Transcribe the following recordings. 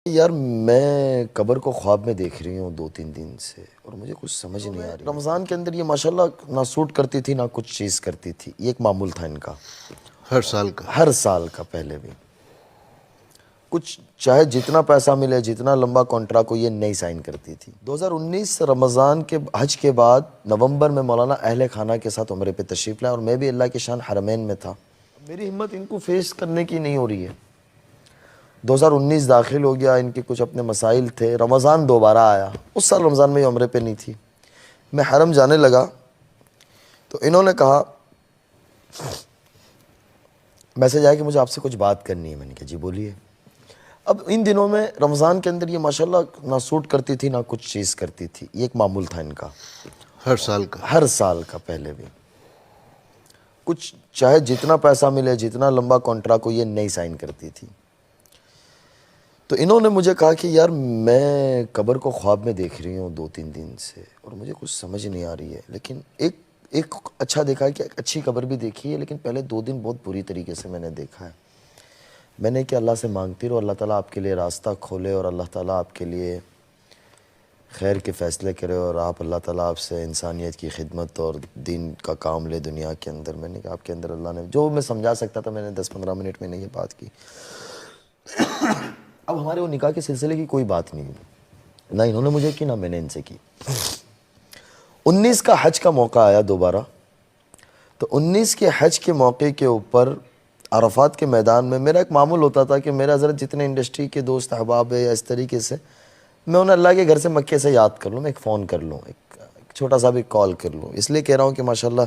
یار میں قبر کو خواب میں دیکھ رہی ہوں 2-3 دن سے اور مجھے کچھ سمجھ نہیں آ رہی. رمضان کے اندر یہ ماشاءاللہ نہ سوٹ کرتی تھی نہ کچھ چیز کرتی تھی. یہ ایک معمول تھا ان کا ہر سال کا. پہلے بھی کچھ چاہے جتنا پیسہ ملے جتنا لمبا کانٹریکٹ ہو یہ نہیں سائن کرتی تھی. 2019 رمضان کے حج کے بعد نومبر میں مولانا اہل خانہ کے ساتھ عمرے پہ تشریف لائے اور میں بھی اللہ کی شان حرمین میں تھا. میری ہمت ان کو فیس کرنے کی نہیں ہو رہی ہے. 2019 داخل ہو گیا, ان کے کچھ اپنے مسائل تھے. رمضان دوبارہ آیا. اس سال رمضان میں یہ عمرے پہ نہیں تھی. میں حرم جانے لگا تو انہوں نے کہا میسج آیا کہ مجھے آپ سے کچھ بات کرنی ہے. میں نے کہا جی بولیے. اب ان دنوں میں رمضان کے اندر یہ ماشاءاللہ نہ سوٹ کرتی تھی نہ کچھ چیز کرتی تھی. یہ ایک معمول تھا ان کا ہر سال کا. پہلے بھی کچھ چاہے جتنا پیسہ ملے جتنا لمبا کانٹریکٹ ہو یہ نہیں سائن کرتی تھی. تو انہوں نے مجھے کہا کہ یار میں قبر کو خواب میں دیکھ رہی ہوں 2-3 دن سے اور مجھے کچھ سمجھ نہیں آ رہی ہے. لیکن ایک اچھا دیکھا ہے کہ ایک اچھی قبر بھی دیکھی ہے, لیکن پہلے 2 دن بہت بری طریقے سے میں نے دیکھا ہے. میں نے کہ اللہ سے مانگتی رہو اللہ تعالیٰ آپ کے لیے راستہ کھولے اور اللہ تعالیٰ آپ کے لیے خیر کے فیصلے کرے اور آپ اللہ تعالیٰ آپ سے انسانیت کی خدمت اور دین کا کام لے دنیا کے اندر. میں نے کہا آپ کے اندر اللہ نے جو میں سمجھا سکتا تھا میں نے 10-15 منٹ میں نے یہ بات کی. اب ہمارے وہ نکاح کے سلسلے کی کوئی بات نہیں ہوئی, نہ انہوں نے مجھے کی نہ میں نے ان سے کی. 19 کا حج کا موقع آیا دوبارہ. تو 19 کے حج کے موقع کے اوپر عرفات کے میدان میں میرا ایک معمول ہوتا تھا کہ میرا حضرت جتنے انڈسٹری کے دوست احباب ہے یا اس طریقے سے میں انہیں اللہ کے گھر سے مکے سے یاد کر لوں, میں ایک فون کر لوں, ایک چھوٹا سا بھی کال کر لوں. اس لیے کہہ رہا ہوں کہ ماشاءاللہ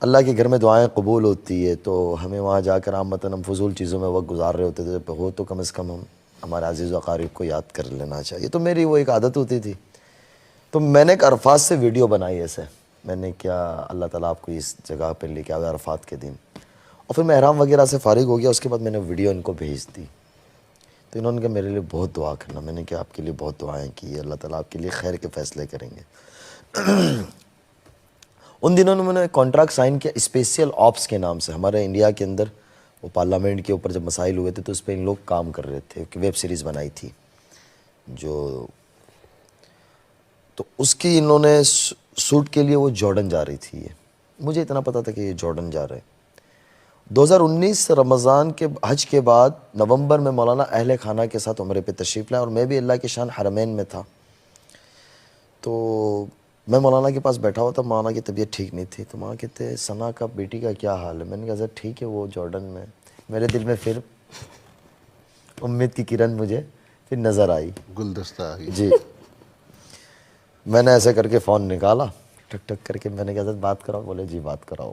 اللہ کے گھر میں دعائیں قبول ہوتی ہے تو ہمیں وہاں جا کر عامتاً ہم فضول چیزوں میں وقت گزار رہے ہوتے تھے. ہو تو کم از کم ہم ہمارے عزیز و اقارب کو یاد کر لینا چاہیے. تو میری وہ ایک عادت ہوتی تھی. تو میں نے ایک عرفات سے ویڈیو بنائی ایسے. میں نے کیا اللہ تعالیٰ آپ کو اس جگہ پہ لے کے آئے عرفات کے دن, اور پھر میں احرام وغیرہ سے فارغ ہو گیا. اس کے بعد میں نے ویڈیو ان کو بھیج دی. تو انہوں نے کہا میرے لیے بہت دعا کرنا. میں نے کہا آپ کے لیے بہت دعائیں کی, اللہ تعالیٰ آپ کے لیے خیر کے فیصلے کریں گے. ان دنوں نے میں نے کانٹریکٹ سائن کیا اسپیشل آپس کے نام سے. ہمارے انڈیا کے اندر وہ پارلیمنٹ کے اوپر جب مسائل ہوئے تھے تو اس پہ ان لوگ کام کر رہے تھے. ایک ویب سیریز بنائی تھی تو اس کی انہوں نے سوٹ کے لیے وہ جارڈن جا رہی تھی. یہ مجھے اتنا پتا تھا کہ یہ جارڈن جا رہے. 2019 رمضان کے حج کے بعد نومبر میں مولانا اہل خانہ کے ساتھ عمرے پہ تشریف لائے اور میں بھی اللہ کی شان حرمین میں تھا. تو میں مولانا کے پاس بیٹھا ہوا تھا. مولانا کی طبیعت ٹھیک نہیں تھی. تو مولانا کہتے ثنا کا بیٹی کا کیا حال ہے. میں نے کہا سر ٹھیک ہے وہ جارڈن میں. میرے دل میں پھر امید کی کرن مجھے پھر نظر آئی, گلدستہ آئی. جی میں نے ایسے کر کے فون نکالا ٹک ٹک کر کے. میں نے کہا حضرت بات کراؤ. بولے جی بات کراؤ.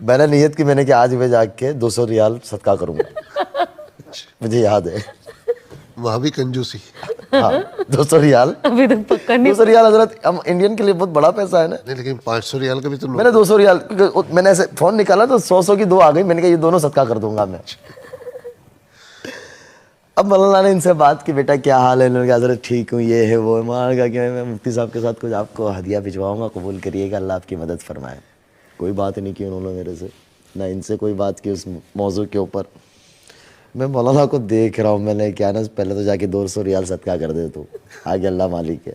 میں نے نیت کی, میں نے کہ آج میں جا کے 200 ریال صدقہ کروں گا. مجھے یاد ہے وہاں بھی کنجوسی. ہاں 200 ریال ابھی تک پکا نہیں. 200 ریال حضرت ہم انڈین کے لیے بہت بڑا پیسہ ہے نا. نہیں لیکن 500 ریال کا بھی تو میں نے 200 ریال میں نے ایسے فون نکالا تو 100 کی 2 آ گئی. میں نے کہا یہ دونوں صدقہ کر دوں گا میں. اب مولانا نے ان سے بات کی بیٹا کیا حال ہے. انہوں نے کہا حضرت ٹھیک ہوں یہ ہے وہ ہے. مولانا نے کہا کہ میں مفتی صاحب کے ساتھ کچھ آپ کو ہدیہ بھجواؤں گا, قبول کریے گا, اللہ آپ کی مدد فرمائے. کوئی بات نہیں کی انہوں نے میرے سے, نہ ان سے کوئی بات کی اس موضوع کے اوپر. میں مولانا کو دیکھ رہا ہوں. میں نے کیا نا پہلے تو جا کے 200 ریال صدقہ کر دے تو آگے اللہ مالک ہے.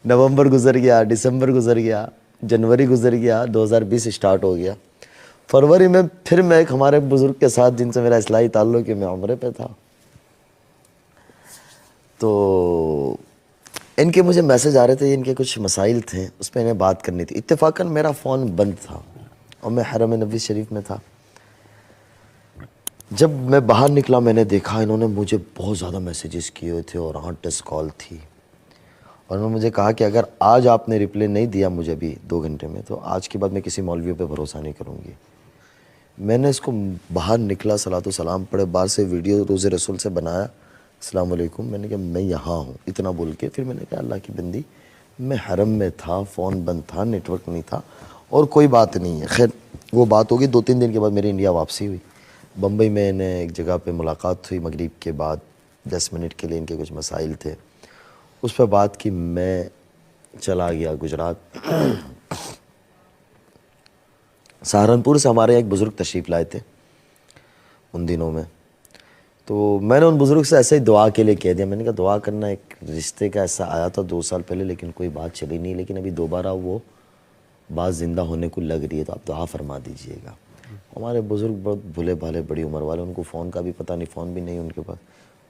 نومبر گزر گیا, دسمبر گزر گیا, جنوری گزر گیا, 2020 اسٹارٹ ہو گیا. فروری میں پھر میں ایک ہمارے بزرگ کے ساتھ جن سے میرا اصلاحی تعلق ہے, میں عمرے پہ تھا. تو ان کے مجھے میسج آ رہے تھے, ان کے کچھ مسائل تھے اس پہ انہیں بات کرنی تھی. اتفاقاً میرا فون بند تھا اور میں حرم نبوی شریف میں تھا. جب میں باہر نکلا میں نے دیکھا انہوں نے مجھے بہت زیادہ میسیجز کیے ہوئے تھے اور 8-10 کال تھی. اور انہوں نے مجھے کہا کہ اگر آج آپ نے رپلائی نہیں دیا مجھے بھی 2 گھنٹے میں تو آج کے بعد میں کسی مولوی پہ بھروسہ نہیں کروں گی. میں نے اس کو باہر نکلا, صلاۃ و سلام پڑھے, باہر سے ویڈیو روز رسول سے بنایا, السلام علیکم. میں نے کہا میں یہاں ہوں, اتنا بول کے پھر میں نے کہا اللہ کی بندی میں حرم میں تھا, فون بند تھا, نیٹ ورک نہیں تھا اور کوئی بات نہیں ہے. خیر وہ بات ہوگی. 2-3 دن کے بعد میری انڈیا واپسی ہوئی. بمبئی میں نے ایک جگہ پہ ملاقات ہوئی مغرب کے بعد. 10 منٹ کے لیے ان کے کچھ مسائل تھے, اس پہ بات کی. میں چلا گیا گجرات. سہارنپور سے ہمارے ایک بزرگ تشریف لائے تھے ان دنوں میں. تو میں نے ان بزرگ سے ایسے ہی دعا کے لیے کہہ دیا. میں نے کہا دعا کرنا, ایک رشتے کا ایسا آیا تھا 2 سال پہلے لیکن کوئی بات چلی نہیں, لیکن ابھی دوبارہ وہ بات زندہ ہونے کو لگ رہی ہے, تو آپ دعا فرما دیجئے گا. ہمارے بزرگ بہت بھولے بھالے بڑی عمر والے, ان کو فون کا بھی پتہ نہیں, فون بھی نہیں ان کے پاس.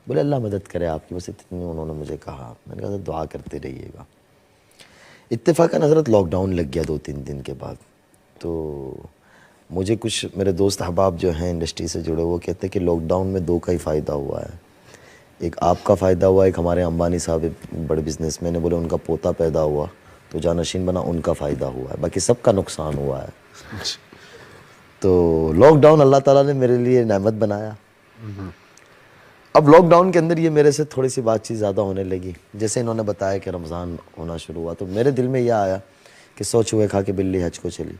بولے اللہ مدد کرے آپ کی, بس اتنی انہوں نے مجھے کہا. میں نے کہا دعا کرتے رہیے گا. اتفاقاً حضرت لاک ڈاؤن لگ گیا 2-3 دن کے بعد. تو مجھے کچھ میرے دوست احباب جو ہیں انڈسٹری سے جڑے وہ کہتے ہیں کہ لاک ڈاؤن میں 2 کا ہی فائدہ ہوا ہے. ایک آپ کا فائدہ ہوا, ایک ہمارے امبانی صاحب بڑے بزنس مین ہیں, بولے ان کا پوتا پیدا ہوا تو جانشین بنا, ان کا فائدہ ہوا ہے, باقی سب کا نقصان ہوا ہے. تو لاک ڈاؤن اللہ تعالیٰ نے میرے لیے نعمت بنایا. اب لاک ڈاؤن کے اندر یہ میرے سے تھوڑی سی بات چیت زیادہ ہونے لگی. جیسے انہوں نے بتایا کہ رمضان ہونا شروع ہوا تو میرے دل میں یہ آیا کہ 100 چوہے کھا کے بلی حج کو چلی.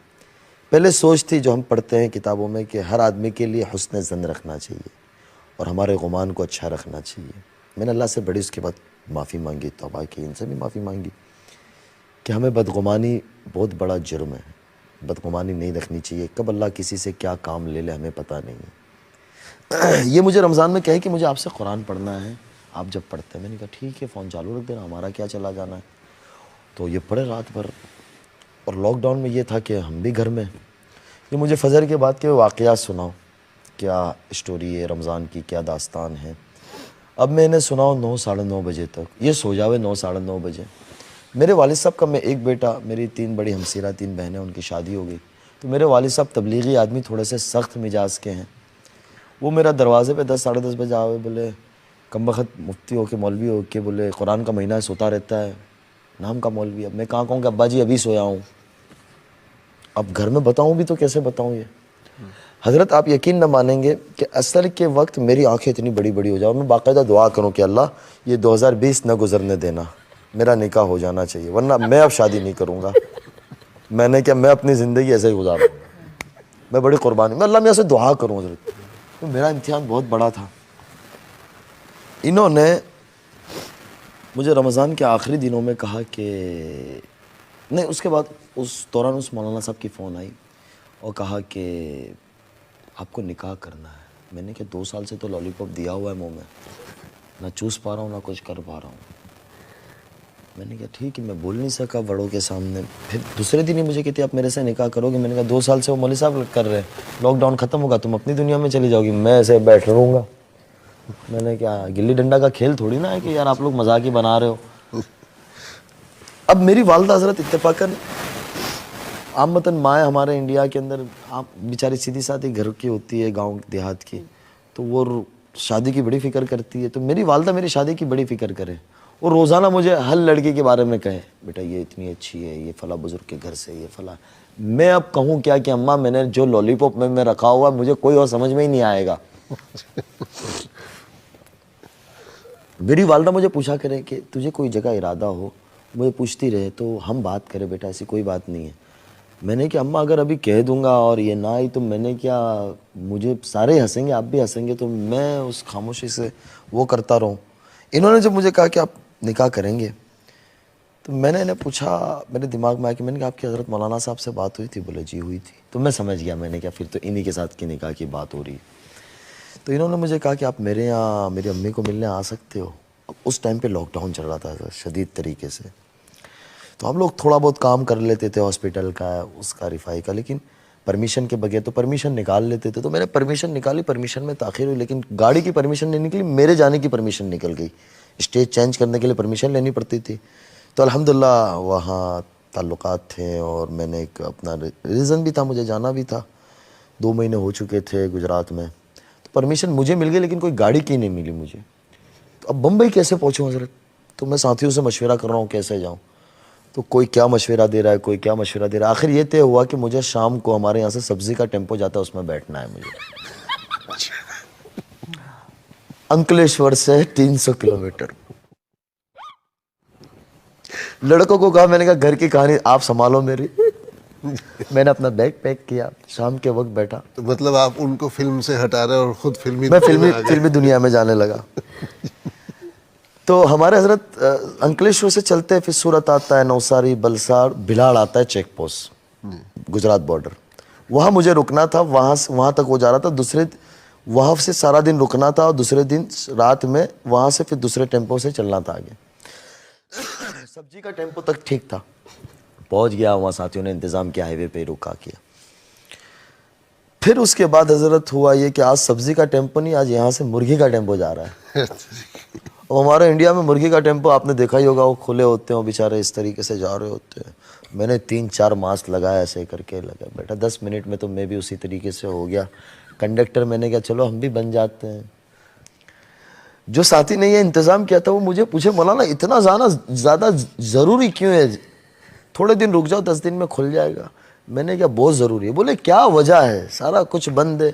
پہلے سوچ تھی جو ہم پڑھتے ہیں کتابوں میں کہ ہر آدمی کے لیے حسن ظن رکھنا چاہیے اور ہمارے گمان کو اچھا رکھنا چاہیے. میں نے اللہ سے بڑی اس کے بعد معافی مانگی, توبہ کی, ان سے بھی معافی مانگی کہ ہمیں بدگمانی بہت بڑا جرم ہے, بدگمانی نہیں رکھنی چاہیے. کب اللہ کسی سے کیا کام لے لے ہمیں پتہ نہیں ہے. یہ مجھے رمضان میں کہے کہ مجھے آپ سے قرآن پڑھنا ہے, آپ جب پڑھتے ہیں. میں نے کہا ٹھیک ہے, فون چالو رکھ دینا, ہمارا کیا چلا جانا ہے. تو یہ پڑھے رات بھر. اور لاک ڈاؤن میں یہ تھا کہ ہم بھی گھر میں. یہ مجھے فجر کے بعد کے واقعات سناؤ, کیا اسٹوری ہے رمضان کی, کیا داستان ہے. اب میں انہیں سناؤ 9-9:30 بجے تک, یہ سو جاوے 9-9:30 بجے. میرے والد صاحب کا میں ایک بیٹا, میری 3 بڑی ہمسیرہ 3 بہنیں, ان کی شادی ہو گئی. تو میرے والد صاحب تبلیغی آدمی, تھوڑے سے سخت مزاج کے ہیں. وہ میرا دروازے پہ 10-10:30 بجے آوے, بولے کم بخت مفتی ہو کے مولوی ہو کے, بولے قرآن کا مہینہ ہے سوتا رہتا ہے, نام کا مولوی. اب میں کہاں کہوں کہ ابا جی ابھی سویا ہوں. اب گھر میں بتاؤں بھی تو کیسے بتاؤں یہ. حضرت آپ یقین نہ مانیں گے کہ عصر کے وقت میری آنکھیں اتنی بڑی بڑی ہو جاؤں, میں باقاعدہ دعا کروں کہ اللہ یہ 2020 نہ گزرنے دینا, میرا نکاح ہو جانا چاہیے, ورنہ میں اب شادی نہیں کروں گا. میں نے کیا, میں اپنی زندگی ایسے ہی گزاروں گا. میں بڑی قربانی, میں اللہ میاں سے دعا کروں حضرت. تو میرا امتحان بہت بڑا تھا. انہوں نے مجھے رمضان کے آخری دنوں میں کہا کہ نہیں, اس کے بعد اس دوران اس مولانا صاحب کی فون آئی اور کہا کہ آپ کو نکاح کرنا ہے. میں نے کہا 2 سال سے تو لالی پاپ دیا ہوا ہے منہ میں, نہ چوس پا رہا ہوں نہ کچھ کر پا رہا ہوں. میں نے کہا ٹھیک ہے, میں بول نہیں سکا بڑوں کے سامنے. پھر دوسرے دن ہی مجھے کہتی آپ میرے سے نکاح کرو گے. میں نے کہا 2 سال سے وہ مولوی صاحب کر رہے ہیں, لاک ڈاؤن ختم ہوگا تم اپنی دنیا میں چلی جاؤ گی, میں ایسے بیٹھ رہوں گا. میں نے کہا گلی ڈنڈا کا کھیل تھوڑی نا ہے کہ یار آپ لوگ مذاق ہی بنا رہے ہو. اب میری والدہ حضرت اتفاقاً عامتاً مائیں ہمارے انڈیا کے اندر آپ بیچاری سیدھی سادھی گھر کی ہوتی ہے, گاؤں دیہات کی, تو وہ شادی کی بڑی فکر کرتی ہے. تو میری والدہ میری شادی کی بڑی فکر کرے, وہ روزانہ مجھے ہر لڑکی کے بارے میں کہے بیٹا یہ اتنی اچھی ہے, یہ فلاں بزرگ کے گھر سے, یہ فلاں. میں اب کہوں کیا کہ اماں میں نے جو لالی پاپ میں رکھا ہوا مجھے کوئی اور سمجھ میں ہی نہیں آئے گا. میری والدہ مجھے پوچھا کرے کہ تجھے کوئی جگہ ارادہ ہو, مجھے پوچھتی رہے تو ہم بات کریں بیٹا, ایسی کوئی بات نہیں ہے. میں نے کہا اماں اگر ابھی کہہ دوں گا اور یہ نہ آئی تو میں نے کیا, مجھے سارے ہنسیں گے, آپ بھی ہنسیں گے, تو میں اس خاموشی سے وہ کرتا رہوں. انہوں نے جب مجھے کہا کہ آپ نکاح کریں گے تو میں نے انہیں پوچھا, میرے دماغ میں آیا کہ میں نے کہا آپ کی حضرت مولانا صاحب سے بات ہوئی تھی. بولے جی ہوئی تھی. تو میں سمجھ گیا, میں نے کہا پھر تو انہی کے ساتھ کی نکاح کی بات ہو رہی. تو انہوں نے مجھے کہا کہ آپ میرے یہاں میری امی کو ملنے آ سکتے ہو. اب اس ٹائم پہ لاک ڈاؤن چل رہا تھا شدید طریقے سے, تو ہم لوگ تھوڑا بہت کام کر لیتے تھے ہاسپٹل کا, اس کا رفائی کا, لیکن پرمیشن کے بغیر تو پرمیشن نکال لیتے تھے. تو میں نے پرمیشن نکالی, پرمیشن میں تاخیر ہوئی, لیکن گاڑی کی پرمیشن نہیں نکلی, میرے جانے کی پرمیشن نکل گئی. اسٹیج چینج کرنے کے لیے پرمیشن لینی پڑتی تھی. تو الحمدللہ وہاں تعلقات تھے اور میں نے ایک اپنا ریزن بھی تھا, مجھے جانا بھی تھا. 2 مہینے ہو چکے تھے گجرات میں, تو پرمیشن مجھے مل گئی لیکن کوئی گاڑی کی نہیں ملی مجھے. تو اب بمبئی کیسے پہنچوں حضرت؟ تو میں ساتھیوں سے مشورہ کر رہا ہوں کیسے جاؤں. تو کوئی کیا مشورہ دے رہا ہے, کوئی کیا مشورہ دے رہا ہے. آخر یہ طے ہوا کہ مجھے شام کو ہمارے یہاں سے سبزی کا ٹیمپو جاتا ہے, اس میں بیٹھنا ہے مجھے. انکلیشور سے 300 کلومیٹر. لڑکوں کو کہا, میں نے کہا گھر کی کہانی آپ سنبھالو میری. میں نے اپنا بیگ پیک کیا, شام کے وقت بیٹھا. تو مطلب آپ ان کو فلم سے ہٹا رہے اور خود میں فلمی دنیا میں جانے لگا. تو ہمارے حضرت انکلیشور سے چلتے پھر سورت آتا ہے, نوساری, بلسار, بھلاڑ آتا ہے چیک پوسٹ, گجرات بارڈر. وہاں مجھے رکنا تھا, وہاں تک وہ جا رہا تھا. وہاں سے سارا دن رکنا تھا اور دوسرے دن رات میں وہاں سے پھر دوسرے ٹیمپو سے چلنا تھا آگے. سبزی کا ٹیمپو تک ٹھیک تھا, پہنچ گیا وہاں, ساتھیوں نے انتظام کیا, ہائی وے پہ رکا کیا. پھر اس کے بعد حضرت ہوا یہ کہ آج سبزی کا ٹیمپو نہیں, آج یہاں سے مرغی کا ٹیمپو جا رہا ہے. اور ہمارے انڈیا میں مرغی کا ٹیمپو آپ نے دیکھا ہی ہوگا, وہ کھلے ہوتے ہیں, وہ بیچارے اس طریقے سے جا رہے ہوتے ہیں. میں نے 3-4 ماسک لگایا ایسے کر کے, لگا بیٹا 10 منٹ میں تو میں بھی اسی طریقے سے ہو گیا کنڈکٹر. میں نے کہا چلو ہم بھی بن جاتے ہیں. جو ساتھی نے یہ انتظام کیا تھا وہ مجھے پوچھے مولانا اتنا زیادہ ضروری کیوں ہے, تھوڑے دن رک جاؤ 10 دن میں کھل جائے گا. میں نے کہا بہت ضروری ہے. بولے کیا وجہ ہے, سارا کچھ بند ہے.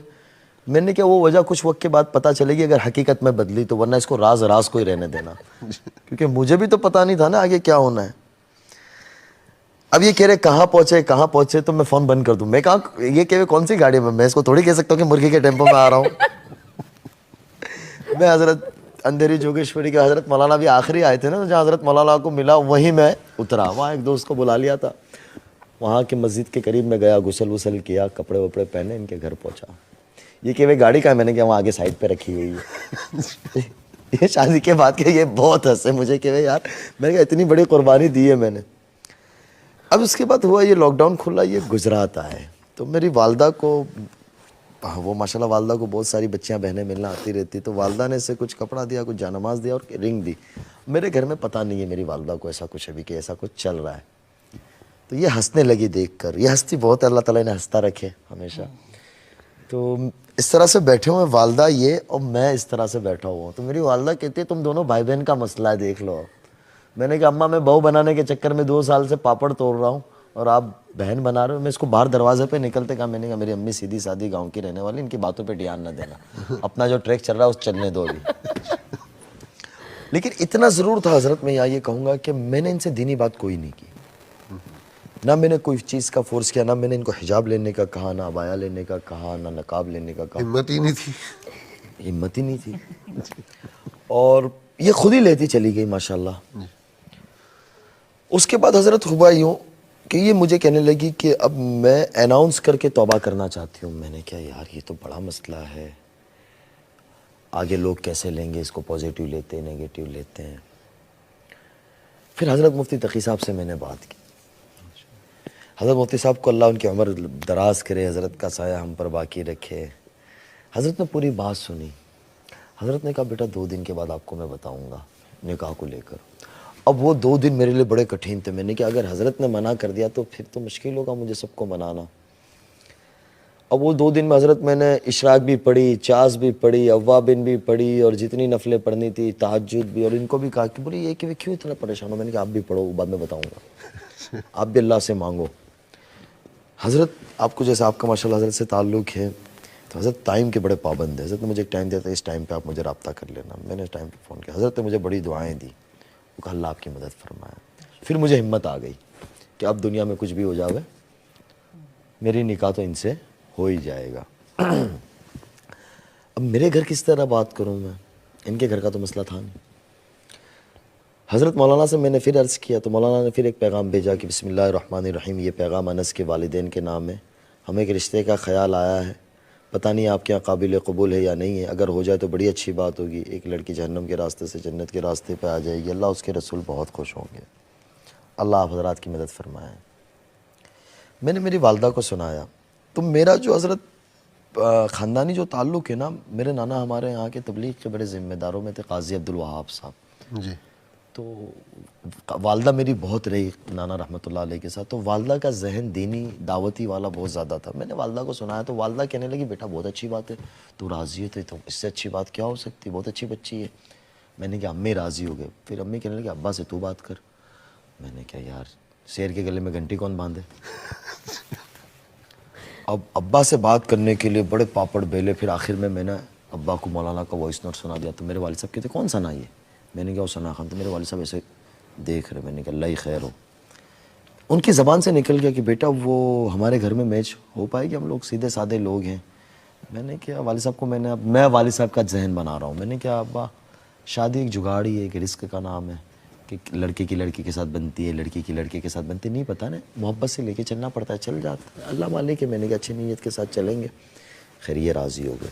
میں نے کہا وہ وجہ کچھ وقت کے بعد پتہ چلے گی اگر حقیقت میں بدلی تو, ورنہ اس کو راز کو ہی رہنے دینا, کیونکہ مجھے بھی تو پتہ نہیں تھا نا آگے کیا ہونا ہے. اب یہ کہہ رہے کہاں پہنچے تو میں فون بند کر دوں. میں کہا یہ کہہ رہے کون سی گاڑی میں اس کو تھوڑی کہہ سکتا ہوں کہ مرغی کے ٹیمپو میں آ رہا ہوں. میں حضرت اندھیری جوگیشوری کے حضرت مولانا بھی آخری آئے تھے نا, جہاں حضرت مولانا کو ملا وہیں میں اترا. وہاں ایک دوست کو بلا لیا تھا, وہاں کے مسجد کے قریب میں گیا, غسل کیا, کپڑے وپڑے پہنے, ان کے گھر پہنچا. یہ کہ وہ گاڑی کا ہے, میں نے کہا وہاں آگے سائڈ پہ رکھی ہوئی ہے. یہ شادی کے بعد کہ یہ بہت ہنسے مجھے کہ یار میں نے کہا اتنی بڑی قربانی دی ہے میں نے. اب اس کے بعد ہوا یہ لاک ڈاؤن کھلا, یہ گجرات آئے تو میری والدہ کو, وہ ماشاءاللہ والدہ کو بہت ساری بچیاں بہنیں ملنا آتی رہتی, تو والدہ نے اسے کچھ کپڑا دیا, کچھ جانماز دیا اور رنگ دی. میرے گھر میں پتہ نہیں ہے میری والدہ کو ایسا کچھ ابھی کہ ایسا کچھ چل رہا ہے. تو یہ ہنسنے لگی دیکھ کر, یہ ہنستی بہت ہے, اللہ تعالیٰ نے ہنستا رکھے ہمیشہ. تو اس طرح سے بیٹھے ہوئے والدہ یہ اور میں اس طرح سے بیٹھا ہوا ہوں. تو میری والدہ کہتی ہے تم دونوں بھائی بہن کا مسئلہ ہے دیکھ لو. میں نے کہا اماں میں بہو بنانے کے چکر میں 2 سال سے پاپڑ توڑ رہا ہوں اور آپ بہن بنا رہے ہو. میں اس کو باہر دروازے پہ نکلتے کہا, میں نے کہا میری امی سیدھی سادی گاؤں کی رہنے والی, ان کی باتوں پہ دھیان نہ دینا, اپنا جو ٹریک چل رہا ہے اس چلنے دو ابھی. لیکن اتنا ضرور تھا حضرت, میں یہاں یہ کہوں گا کہ میں نے ان سے دینی بات کوئی نہیں کی, نہ میں نے کوئی چیز کا فورس کیا, نہ میں نے ان کو حجاب لینے کا کہا, نہ عبایا لینے کا کہا, نہ نقاب لینے کا کہا. ہمت ہی نہیں تھی. ہمت ہی نہیں تھی. اور یہ خود ہی لیتی چلی گئی ماشاءاللہ. اس کے بعد حضرت ہوا یوں کہ یہ مجھے کہنے لگی کہ اب میں اناؤنس کر کے توبہ کرنا چاہتی ہوں. میں نے کہا یار یہ تو بڑا مسئلہ ہے, آگے لوگ کیسے لیں گے اس کو, پازیٹیو لیتے ہیں نیگیٹیو لیتے ہیں. پھر حضرت مفتی تقی صاحب سے میں نے بات کی. حضرت مفتی صاحب کو اللہ ان کی عمر دراز کرے, حضرت کا سایہ ہم پر باقی رکھے. حضرت نے پوری بات سنی. حضرت نے کہا بیٹا 2 دن کے بعد آپ کو میں بتاؤں گا نکاح کو لے کر. اب وہ 2 دن میرے لیے بڑے کٹھن تھے. میں نے کہا اگر حضرت نے منع کر دیا تو پھر تو مشکل ہوگا مجھے سب کو منانا. اب وہ 2 دن میں حضرت میں نے اشراق بھی پڑھی, چاس بھی پڑھی, اوابین بھی پڑھی, اور جتنی نفلیں پڑھنی تھی, تہجد بھی. اور ان کو بھی کہا کہ بولی یہ کہ کیوں اتنا پریشان ہو. میں نے کہا آپ بھی پڑھو, بعد میں بتاؤں گا, آپ بھی اللہ سے مانگو. حضرت آپ کو جیسے آپ کا ماشاءاللہ حضرت سے تعلق ہے, تو حضرت ٹائم کے بڑے پابند ہیں. حضرت نے مجھے ایک ٹائم دیا تھا, اس ٹائم پہ آپ مجھے رابطہ کر لینا. میں نے اس ٹائم پہ فون کیا. حضرت نے مجھے بڑی دعائیں دی, وہ کہا اللہ آپ کی مدد فرمائے. پھر مجھے ہمت آ گئی کہ اب دنیا میں کچھ بھی ہو جاوے میری نکاح تو ان سے ہو ہی جائے گا. اب میرے گھر کس طرح بات کروں میں, ان کے گھر کا تو مسئلہ تھا نہیں. حضرت مولانا سے میں نے پھر عرض کیا تو مولانا نے پھر ایک پیغام بھیجا کہ بسم اللہ الرحمن الرحیم, یہ پیغام انس کے والدین کے نام ہے. ہمیں ایک رشتے کا خیال آیا ہے, پتہ نہیں آپ کے یہاں قابل قبول ہے یا نہیں ہے. اگر ہو جائے تو بڑی اچھی بات ہوگی. ایک لڑکی جہنم کے راستے سے جنت کے راستے پہ آ جائے گی. اللہ اس کے رسول بہت خوش ہوں گے. اللہ آپ حضرات کی مدد فرمائیں. میں نے میری والدہ کو سنایا. تو میرا جو حضرت خاندانی جو تعلق ہے نا, میرے نانا ہمارے یہاں کے تبلیغ کے بڑے ذمہ داروں میں تھے, قاضی عبدالوہاب صاحب. جی. تو والدہ میری بہت رہی نانا رحمۃ اللہ علیہ کے ساتھ. تو والدہ کا ذہن دینی دعوتی والا بہت زیادہ تھا. میں نے والدہ کو سنایا تو والدہ کہنے لگی بیٹا بہت اچھی بات ہے, تو راضی ہے تو اس سے اچھی بات کیا ہو سکتی, بہت اچھی بچی ہے. میں نے کہا امی راضی ہو گئے. پھر امی کہنے لگی ابا سے تو بات کر. میں نے کہا یار شیر کے گلے میں گھنٹی کون باندھے. اب ابا سے بات کرنے کے لیے بڑے پاپڑ بیلے. پھر آخر میں نے ابا کو مولانا کا وائس نوٹ سنا دیا. تو میرے والد صاحب کہتے کون سا نا یہ. میں نے کہا وہ ثنا خان. تو میرے والد صاحب ایسے دیکھ رہے. میں نے کہا اللہ ہی خیر ہو. ان کی زبان سے نکل گیا کہ بیٹا وہ ہمارے گھر میں میچ ہو پائے گی, ہم لوگ سیدھے سادے لوگ ہیں. میں نے کہا والد صاحب کو میں والد صاحب کا ذہن بنا رہا ہوں. میں نے کہا ابا شادی ایک جگاڑی ہے, ایک رزق کا نام ہے کہ لڑکے کی لڑکی کے ساتھ بنتی ہے, لڑکی کی لڑکے کے ساتھ بنتی ہے. نہیں پتہ نا, محبت سے لے کے چلنا پڑتا ہے, چل جاتا ہے اللہ مالک ہے. میں نے کہا اچھی نیت کے ساتھ چلیں گے. خیر یہ راضی ہو گئے.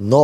9